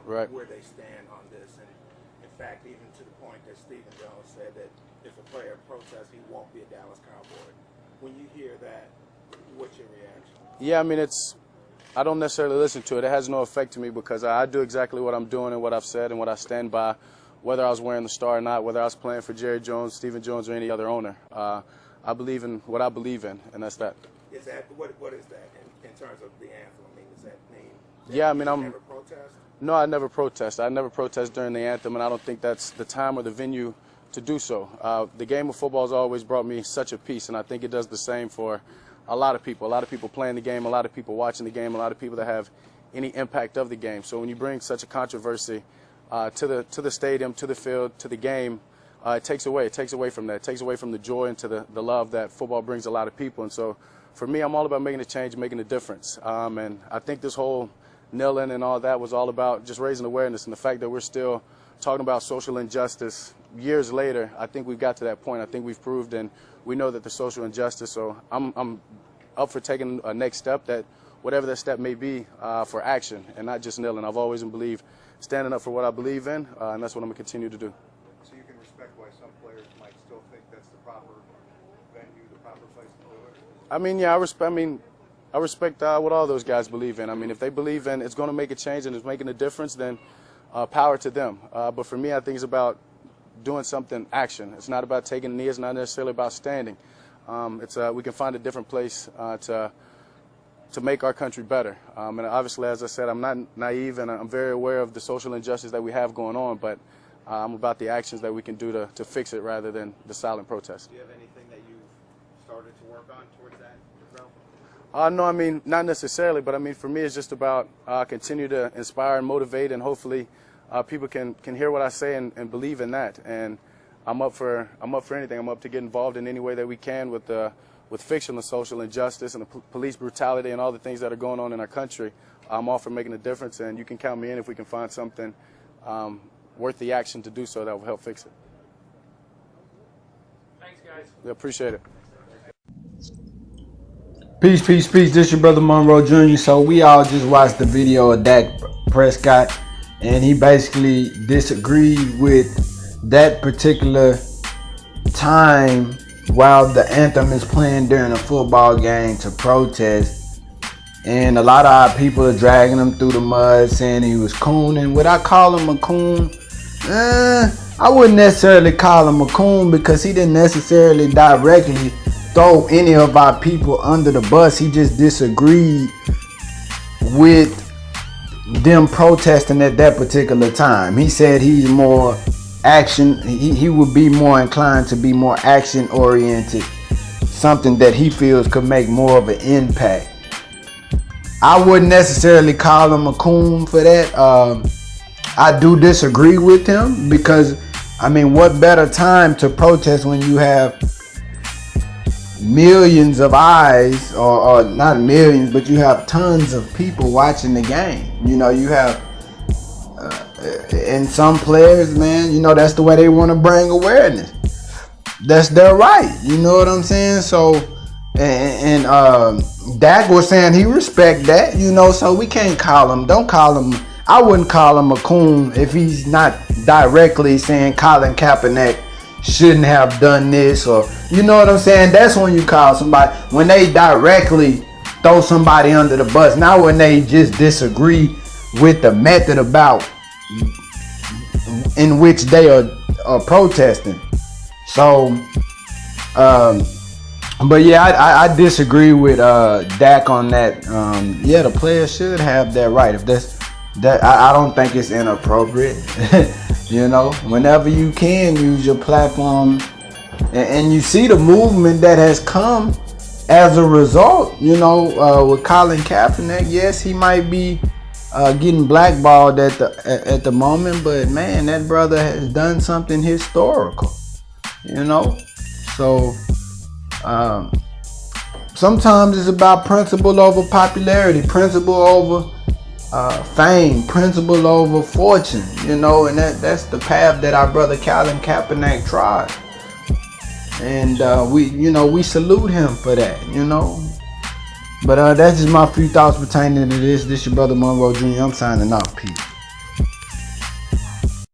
where they stand on this. And in fact, even to the point that Stephen Jones said that if a player protests, he won't be a Dallas Cowboy. When you hear that, what's your reaction? Yeah, I mean, I don't necessarily listen to it. It has no effect to me because I do exactly what I'm doing and what I've said and what I stand by, whether I was wearing the star or not, whether I was playing for Jerry Jones, Stephen Jones, or any other owner. I believe in what I believe in, and that's that. Is that what is that in terms of the anthem? I mean, does that mean that yeah, I mean, you never protest? No, I never protest. I never protest during the anthem, and I don't think that's the time or the venue to do so. The game of football has always brought me such a peace, and I think it does the same for a lot of people. A lot of people playing the game, a lot of people watching the game, a lot of people that have any impact of the game. So when you bring such a controversy to the stadium, to the field, to the game, it takes away from that. It takes away from the joy and to the love that football brings a lot of people. And so for me, I'm all about making a change, making a difference. And I think this whole kneeling and all that was all about just raising awareness, and the fact that we're still talking about social injustice years later. I think we've got to that point. I think we've proved and we know that the social injustice. So I'm up for taking a next step, that whatever that step may be, for action and not just kneeling. I've always believed standing up for what I believe in, and that's what I'm going to continue to do. So you can respect why some players might still think that's the proper venue, the proper place to do it? I mean, yeah, I respect what all those guys believe in. I mean, if they believe in it's going to make a change and it's making a difference, then power to them. But for me, I think it's about doing something, action. It's not about taking a knee. It's not necessarily about standing. We can find a different place to make our country better. And obviously, as I said, I'm not naive, and I'm very aware of the social injustice that we have going on, but I'm about the actions that we can do to fix it rather than the silent protest. Do you have anything that you've started to work on towards that realm? No, I mean, not necessarily, but I mean, for me, it's just about continue to inspire and motivate, and hopefully people can hear what I say and believe in that. And I'm up for anything. I'm up to get involved in any way that we can with fixing the social injustice and the police brutality and all the things that are going on in our country. I'm all for making a difference, and you can count me in if we can find something worth the action to do so that will help fix it. Thanks, guys. Yeah, appreciate it. Peace, peace, peace. This your brother Monroe Jr. So we all just watched the video of Dak Prescott, and he basically disagreed with that particular time while the anthem is playing during a football game to protest. And a lot of our people are dragging him through the mud, saying he was cooning. Would I call him a coon? I wouldn't necessarily call him a coon, because he didn't necessarily directly throw any of our people under the bus. He just disagreed with them protesting at that particular time. He said he's more action, he would be more inclined to be more action oriented, something that he feels could make more of an impact. I wouldn't necessarily call him a coon for that. I do disagree with him, because I mean, what better time to protest when you have millions of eyes, or not millions, but you have tons of people watching the game. You know, you have and some players, man, you know, that's the way they want to bring awareness. That's their right. You know what I'm saying? So, and Dak was saying he respect that, you know, so we can't call him, don't call him, I wouldn't call him a coon if he's not directly saying Colin Kaepernick shouldn't have done this, or, you know what I'm saying? That's when you call somebody, when they directly throw somebody under the bus, not when they just disagree with the method about in which they are protesting. So, but yeah, I disagree with Dak on that. Yeah, the players should have that right. If that's that, I don't think it's inappropriate. You know, whenever you can use your platform, and you see the movement that has come as a result. You know, with Colin Kaepernick, yes, he might be getting blackballed at the moment, but man, that brother has done something historical. You know, so sometimes it's about principle over popularity, principle over fame, principle over fortune, you know, and that's the path that our brother Colin Kaepernick tried. And we salute him for that, you know. But that's just my few thoughts pertaining to this. This your brother Monroe Jr. I'm signing off. Peace.